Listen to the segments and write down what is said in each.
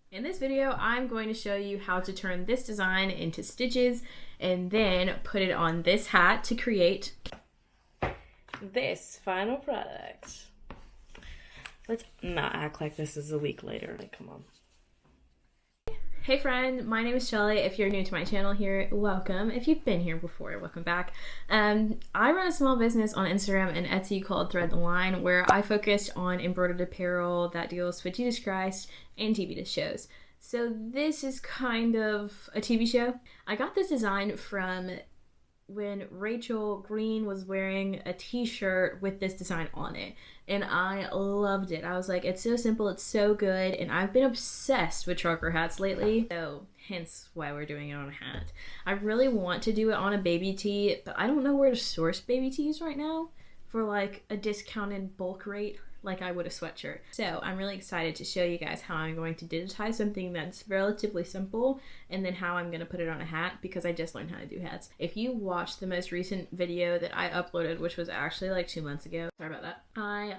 In this video, I'm going to show you how to turn this design into stitches and then put it on this hat to create this final product. Let's not act like this is a week later. Like, come on. Hey friend, my name is Shelly. If you're new to my channel here, welcome. If you've been here before, welcome back. I run a small business on Instagram and Etsy called Thread the Line, where I focused on embroidered apparel that deals with Jesus Christ and TV shows. So this is kind of a TV show. I got this design from when Rachel Green was wearing a t-shirt with this design on it, and I loved it. I was like, it's so simple, it's so good, and I've been obsessed with trucker hats lately, so hence why we're doing it on a hat. I really want to do it on a baby tee, but I don't know where to source baby tees right now for like a discounted bulk rate like I would a sweatshirt. So I'm really excited to show you guys how I'm going to digitize something that's relatively simple and then how I'm going to put it on a hat, because I just learned how to do hats. If you watched the most recent video that I uploaded, which was actually like 2 months ago, sorry about that, I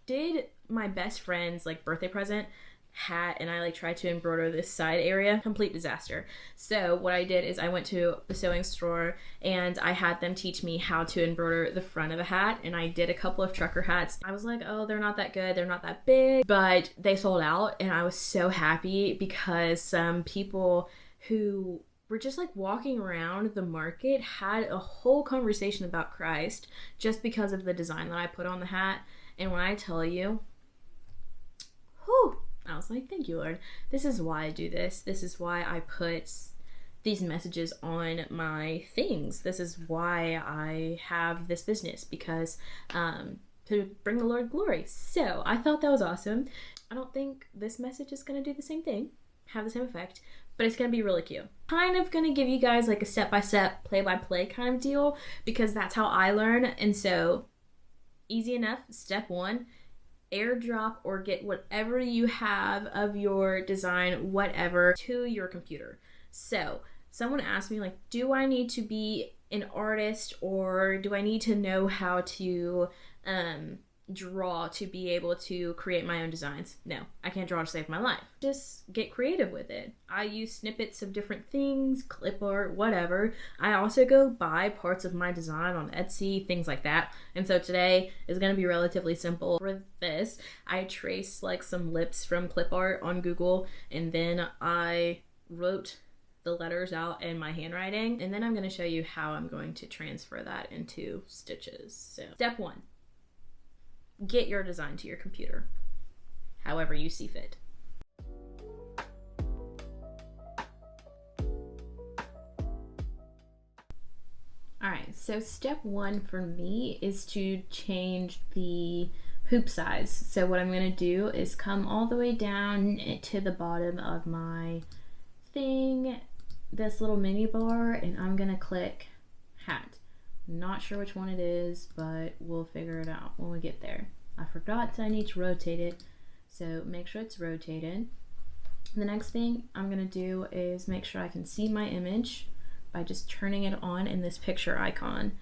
did my best friend's like birthday present hat and I like tried to embroider this side area. Complete disaster. So what I did is I went to the sewing store and I had them teach me how to embroider the front of a hat, and I did a couple of trucker hats. I was like, oh, they're not that good, they're not that big, but they sold out, and I was so happy because some people who were just like walking around the market had a whole conversation about Christ just because of the design that I put on the hat. And when I tell you, whew, I was like, thank you, Lord. This is why I do this. This is why I put these messages on my things. This is why I have this business, because to bring the Lord glory. So I thought that was awesome. I don't think this message is going to do the same thing, have the same effect, but it's going to be really cute. Kind of going to give you guys like a step-by-step, play-by-play kind of deal, because that's how I learn. And so easy enough. Step one, airdrop or get whatever you have of your design, whatever, to your computer. So someone asked me, like, do I need to be an artist or do I need to know how to draw to be able to create my own designs? No, I can't draw to save my life. Just get creative with it. I use snippets of different things, clip art, whatever. I also go buy parts of my design on Etsy, things like that. And so today is going to be relatively simple. For this, I traced like some lips from clip art on Google, and then I wrote the letters out in my handwriting, and then I'm going to show you how I'm going to transfer that into stitches. So step one, get your design to your computer, however you see fit. Alright, so step one for me is to change the hoop size. So what I'm going to do is come all the way down to the bottom of my thing, this little mini bar, and I'm going to click hat. Not sure which one it is, but we'll figure it out when we get there. I forgot I need to rotate it, so make sure it's rotated. The next thing I'm going to do is make sure I can see my image by just turning it on in this picture icon.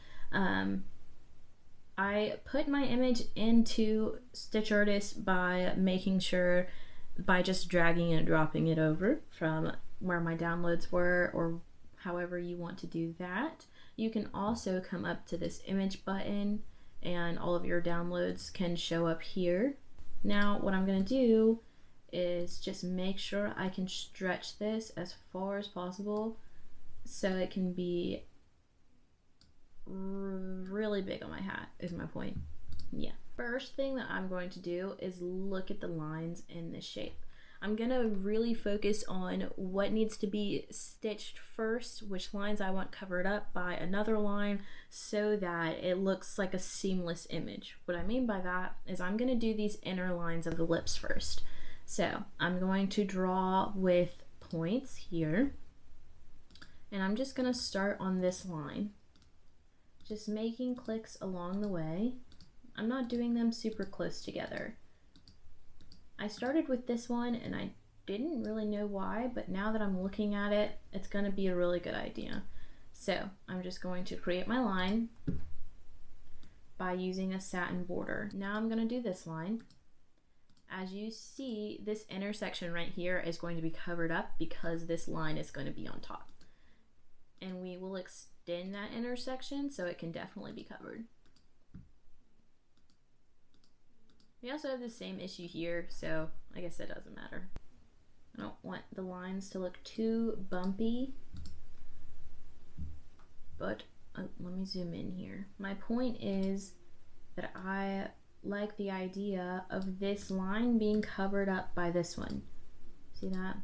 I put my image into Stitch Artist by making sure, by just dragging and dropping it over from where my downloads were, or however you want to do that. You can also come up to this image button and all of your downloads can show up here. Now what I'm going to do is just make sure I can stretch this as far as possible so it can be really big on my hat, is my point. Yeah. First thing that I'm going to do is look at the lines in this shape. I'm gonna really focus on what needs to be stitched first, which lines I want covered up by another line, so that it looks like a seamless image. What I mean by that is I'm gonna do these inner lines of the lips first. So I'm going to draw with points here, and I'm just gonna start on this line, just making clicks along the way. I'm not doing them super close together. I started with this one and I didn't really know why, but now that I'm looking at it, it's going to be a really good idea. So I'm just going to create my line by using a satin border. Now I'm going to do this line. As you see, this intersection right here is going to be covered up because this line is going to be on top. And we will extend that intersection so it can definitely be covered. We also have the same issue here, so I guess it doesn't matter. I don't want the lines to look too bumpy, but let me zoom in here. My point is that I like the idea of this line being covered up by this one. See that?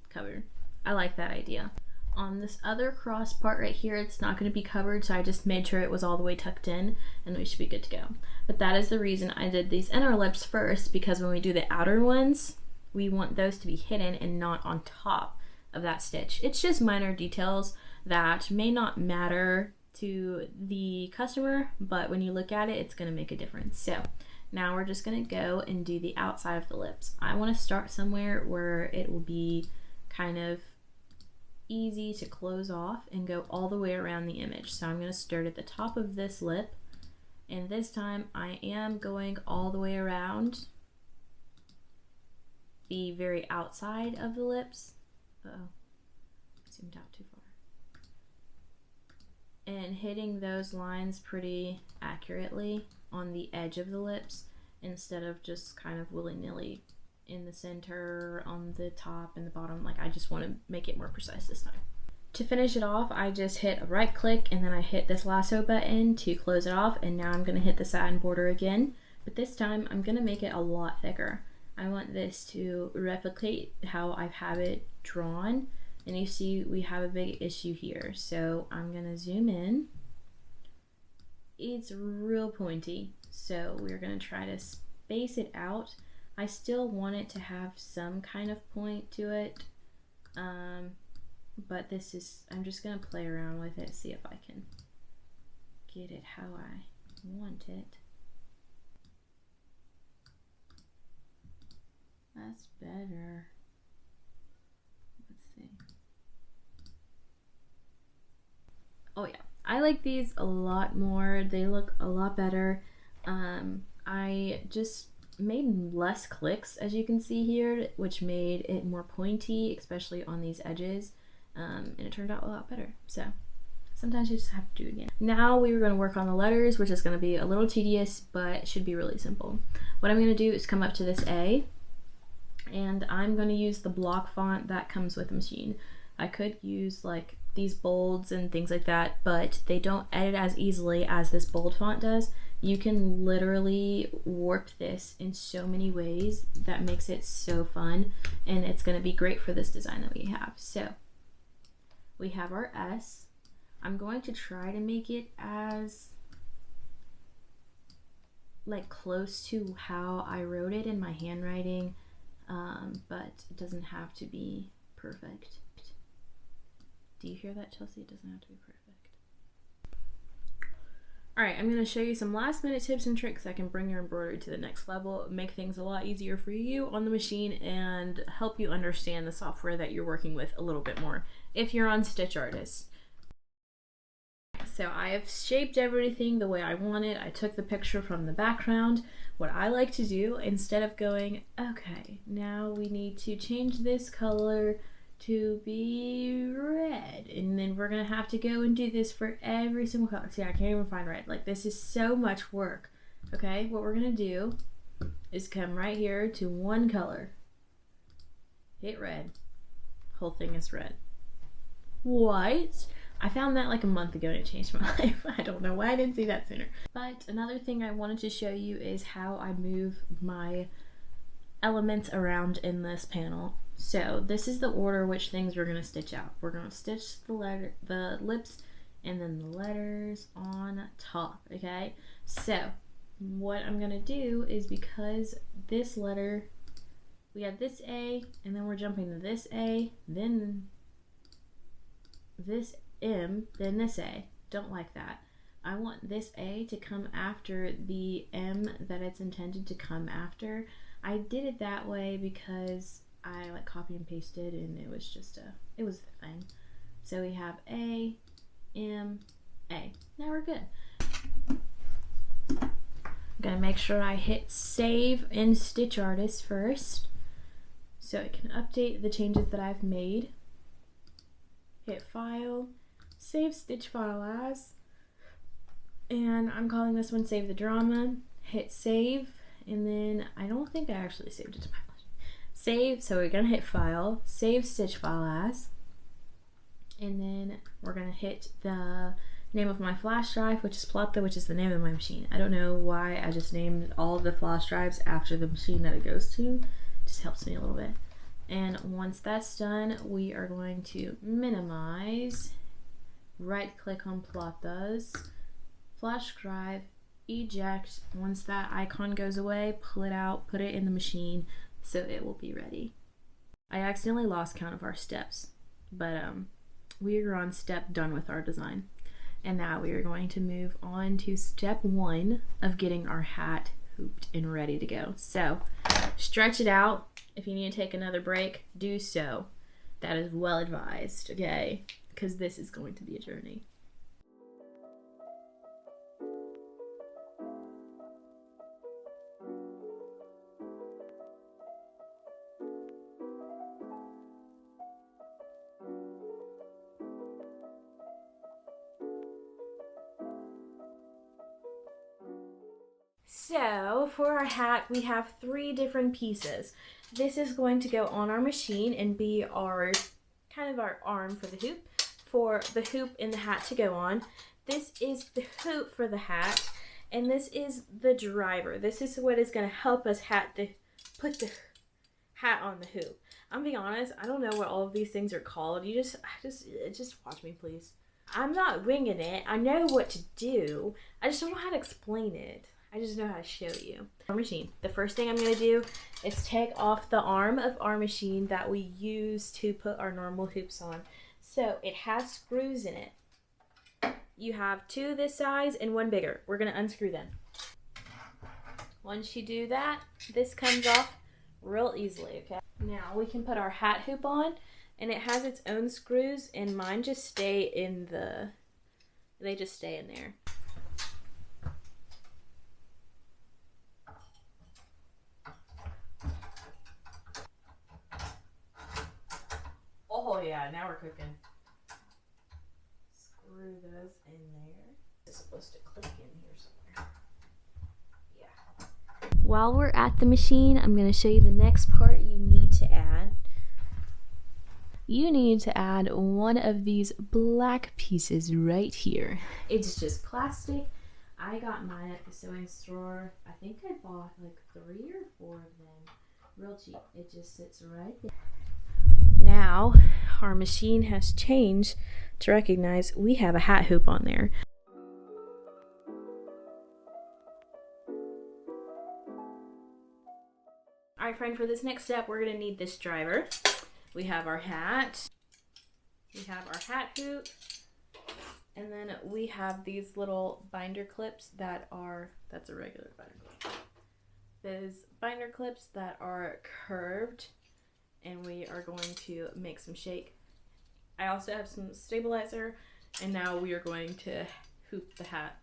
Covered. I like that idea. On this other cross part right here, it's not going to be covered, so I just made sure it was all the way tucked in, and we should be good to go. But that is the reason I did these inner lips first, because when we do the outer ones, we want those to be hidden and not on top of that stitch. It's just minor details that may not matter to the customer, but when you look at it, it's going to make a difference. So now we're just going to go and do the outside of the lips. I want to start somewhere where it will be kind of easy to close off and go all the way around the image. So I'm going to start at the top of this lip, and this time I am going all the way around the very outside of the lips. Uh-oh, zoomed out too far. And hitting those lines pretty accurately on the edge of the lips instead of just kind of willy-nilly in the center, on the top and the bottom. Like, I just want to make it more precise this time. To finish it off, I just hit a right click and then I hit this lasso button to close it off, and now I'm going to hit the satin border again, but this time I'm going to make it a lot thicker. I want this to replicate how I have it drawn, and you see we have a big issue here, so I'm going to zoom in. It's real pointy, so we're going to try to space it out. I still want it to have some kind of point to it, but I'm just going to play around with it, see if I can get it how I want it. That's better. Let's see. Oh yeah, I like these a lot more. They look a lot better. I just made less clicks, as you can see here, which made it more pointy, especially on these edges, and it turned out a lot better. So sometimes you just have to do it again. Now we were going to work on the letters, which is going to be a little tedious, but should be really simple. What I'm going to do is come up to this A, and I'm going to use the block font that comes with the machine. I could use like these bolds and things like that, but they don't edit as easily as this bold font does. You can literally warp this in so many ways that makes it so fun, and it's going to be great for this design that we have. So we have our S. I'm going to try to make it as like close to how I wrote it in my handwriting, but it doesn't have to be perfect. Do you hear that, Chelsea? It doesn't have to be perfect. Alright, I'm going to show you some last minute tips and tricks that can bring your embroidery to the next level, make things a lot easier for you on the machine, and help you understand the software that you're working with a little bit more if you're on Stitch Artist. So I have shaped everything the way I want it. I took the picture from the background. What I like to do, instead of going, okay, now we need to change this color to be red, and then we're gonna have to go and do this for every single color. See, I can't even find red. Like, this is so much work. Okay, what we're gonna do is come right here to one color, hit red, whole thing is red. What? I found that like a month ago and it changed my life. I don't know why I didn't see that sooner. But another thing I wanted to show you is how I move my elements around in this panel. So this is the order which things we're going to stitch out. We're going to stitch the lips and then the letters on top, okay? So what I'm going to do is, because this letter, we have this A, and then we're jumping to this A, then this M, then this A. Don't like that. I want this A to come after the M that it's intended to come after. I did it that way because I like copy and pasted, and it was just it was the thing. So we have A, M, A. Now we're good. Gonna make sure I hit save in Stitch Artist first so I can update the changes that I've made. Hit file, save stitch file as, and I'm calling this one Save the Drama. Hit save, and then I don't think I actually saved it to my save, so we're gonna hit file, save stitch file as, and then we're gonna hit the name of my flash drive, which is Plata, which is the name of my machine. I don't know why I just named all of the flash drives after the machine that it goes to. It just helps me a little bit. And once that's done, we are going to minimize, right click on Plata's flash drive, eject. Once that icon goes away, pull it out, put it in the machine so it will be ready. I accidentally lost count of our steps, but we are on step done with our design. And now we are going to move on to step 1 of getting our hat hooped and ready to go. So stretch it out. If you need to take another break, do so. That is well advised, okay? Because this is going to be a journey. So for our hat, we have 3 different pieces. This is going to go on our machine and be our kind of our arm for the hoop, for the hoop in the hat to go on. This is the hoop for the hat, and this is the driver. This is what is going to help us put the hat on the hoop. I'm being honest, I don't know what all of these things are called. Just watch me, please. I'm not winging it. I know what to do. I just don't know how to explain it. I just know how to show you. Our machine. The first thing I'm going to do is take off the arm of our machine that we use to put our normal hoops on. So it has screws in it. You have 2 this size and 1 bigger. We're going to unscrew them. Once you do that, this comes off real easily, okay? Now we can put our hat hoop on, and it has its own screws, and mine just stay in they just stay in there. Oh yeah, now we're cooking. Screw those in there. It's supposed to click in here somewhere. Yeah. While we're at the machine, I'm going to show you the next part you need to add. You need to add one of these black pieces right here. It's just plastic. I got mine at the sewing store. I think I bought like 3 or 4 of them. Real cheap. It just sits right there. Now, our machine has changed to recognize we have a hat hoop on there. Alright friend, for this next step, we're going to need this driver. We have our hat, we have our hat hoop, and then we have these little binder clips that's a regular binder clip. Those binder clips that are curved, and we are going to make some shake. I also have some stabilizer, and now we are going to hoop the hat.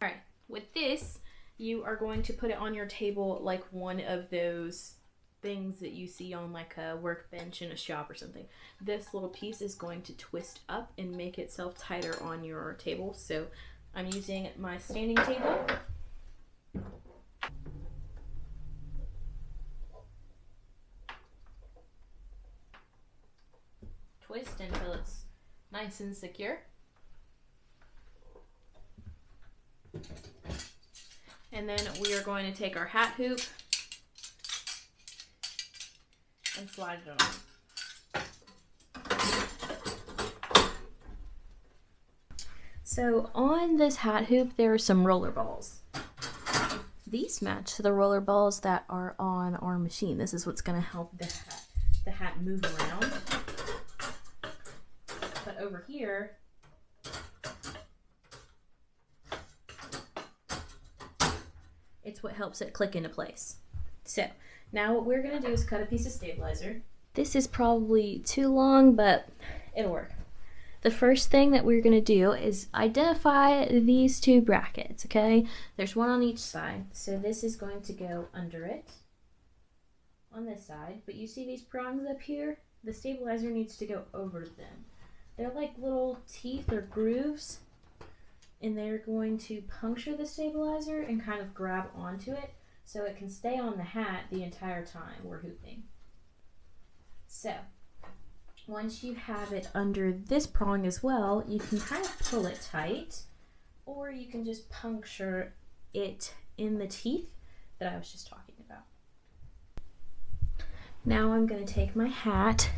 All right, with this, you are going to put it on your table like one of those things that you see on like a workbench in a shop or something. This little piece is going to twist up and make itself tighter on your table. So I'm using my standing table. Twist until it's nice and secure. And then we are going to take our hat hoop and slide it on. So on this hat hoop, there are some roller balls. These match the roller balls that are on our machine. This is what's going to help the hat move around. But over here, it's what helps it click into place. So now what we're going to do is cut a piece of stabilizer. This is probably too long, but it'll work. The first thing that we're going to do is identify these two brackets, okay? There's one on each side, so this is going to go under it on this side, but you see these prongs up here? The stabilizer needs to go over them. They're like little teeth or grooves, and they're going to puncture the stabilizer and kind of grab onto it so it can stay on the hat the entire time we're hooping. So, once you have it under this prong as well, you can kind of pull it tight, or you can just puncture it in the teeth that I was just talking about. Now I'm going to take my hat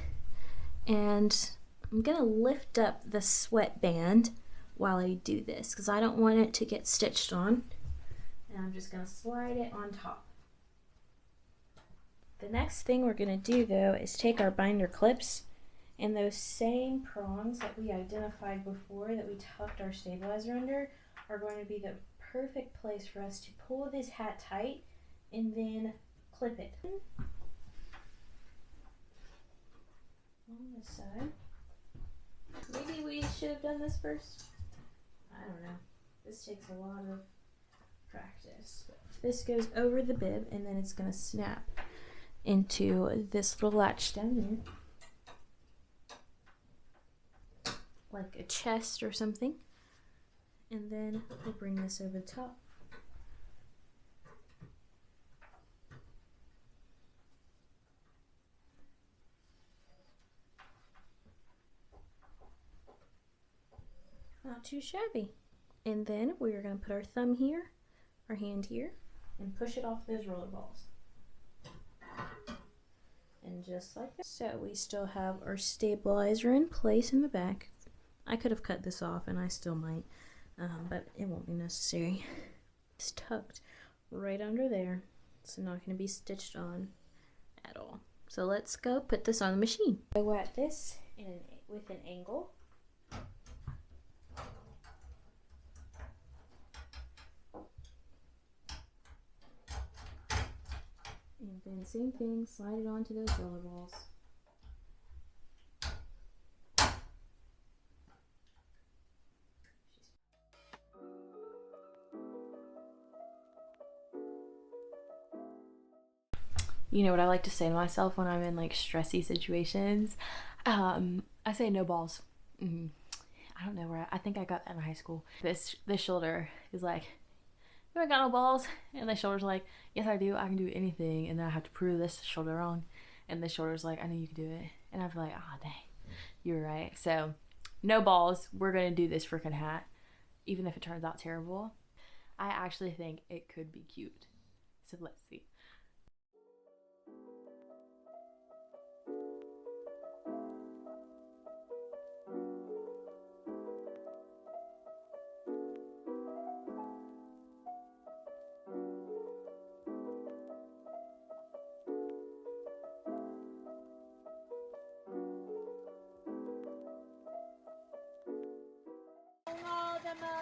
and I'm going to lift up the sweatband while I do this because I don't want it to get stitched on. And I'm just going to slide it on top. The next thing we're going to do though is take our binder clips and those same prongs that we identified before that we tucked our stabilizer under are going to be the perfect place for us to pull this hat tight and then clip it. On this side. Maybe we should have done this first. I don't know. This takes a lot of practice. But this goes over the bib and then it's going to snap into this little latch down here. Like a chest or something. And then we'll bring this over the top. Not too shabby. And then we're going to put our thumb here, our hand here, and push it off those roller balls. And just like that. So we still have our stabilizer in place in the back. I could have cut this off and I still might, but it won't be necessary. It's tucked right under there. It's not going to be stitched on at all. So let's go put this on the machine. Go at this with an angle. And then same thing, slide it onto those roller balls. You know what I like to say to myself when I'm in like stressy situations? I say no balls. I don't know where I think I got that in high school. This shoulder is like, you ain't got no balls, and the shoulder's like, yes I do, I can do anything, and then I have to prove this shoulder wrong, and the shoulder's like, I know you can do it, and I feel like, oh dang, you're right. So no balls, we're gonna do this freaking hat, even if it turns out terrible. I actually think it could be cute, so let's see.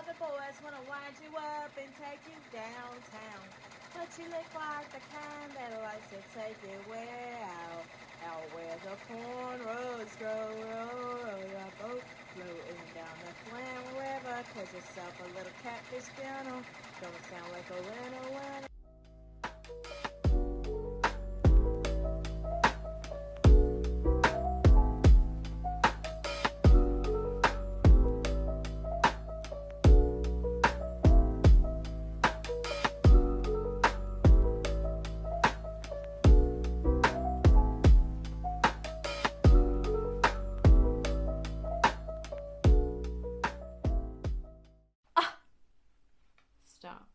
Other boys wanna wind you up and take you downtown, but you look like the kind that likes to take you way out where the cornrows grow, a boat floating down the Flam River, 'cause yourself a little catfish dinner, don't sound like a winner. Stop.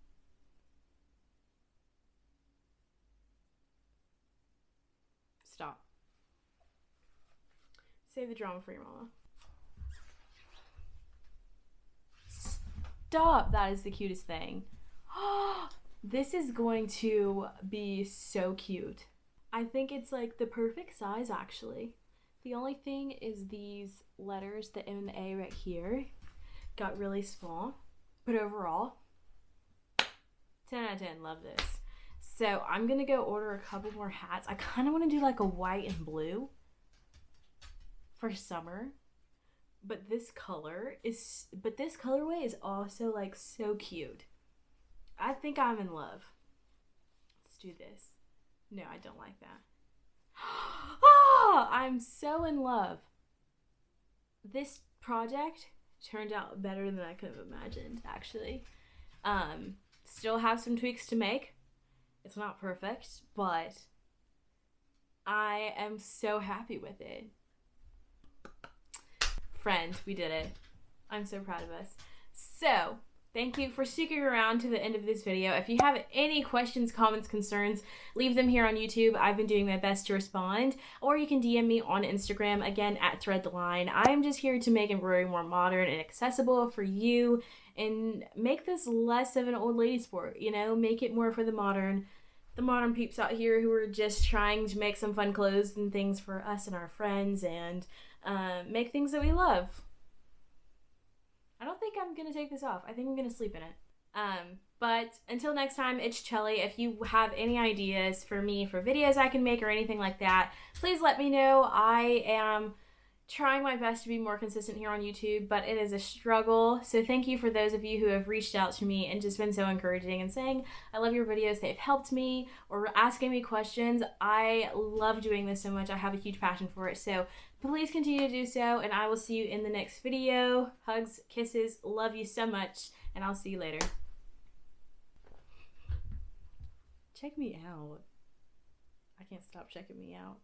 Stop. Save the drama for your mama. Stop! That is the cutest thing. This is going to be so cute. I think it's like the perfect size actually. The only thing is these letters, the M and the A right here, got really small. But overall, 10 out of 10, love this. So I'm gonna go order a couple more hats. I kind of want to do like a white and blue for summer, But this colorway is also like so cute. I think I'm in love. Let's do this. No, I don't like that. Oh, I'm so in love. This project turned out better than I could have imagined, actually. Still have some tweaks to make. It's not perfect, but I am so happy with it. Friend, we did it. I'm so proud of us. So, thank you for sticking around to the end of this video. If you have any questions, comments, concerns, leave them here on YouTube. I've been doing my best to respond. Or you can DM me on Instagram, again, at threadtheline. I am just here to make embroidery more modern and accessible for you and make this less of an old lady sport, you know? Make it more for the modern peeps out here who are just trying to make some fun clothes and things for us and our friends and make things that we love. I don't think I'm going to take this off. I think I'm going to sleep in it. But until next time, it's Chelly. If you have any ideas for me for videos I can make or anything like that, please let me know. I am trying my best to be more consistent here on YouTube, but it is a struggle. So thank you for those of you who have reached out to me and just been so encouraging and saying, I love your videos, they've helped me, or asking me questions. I love doing this so much. I have a huge passion for it. So please continue to do so, and I will see you in the next video. Hugs, kisses, love you so much, and I'll see you later. Check me out. I can't stop checking me out.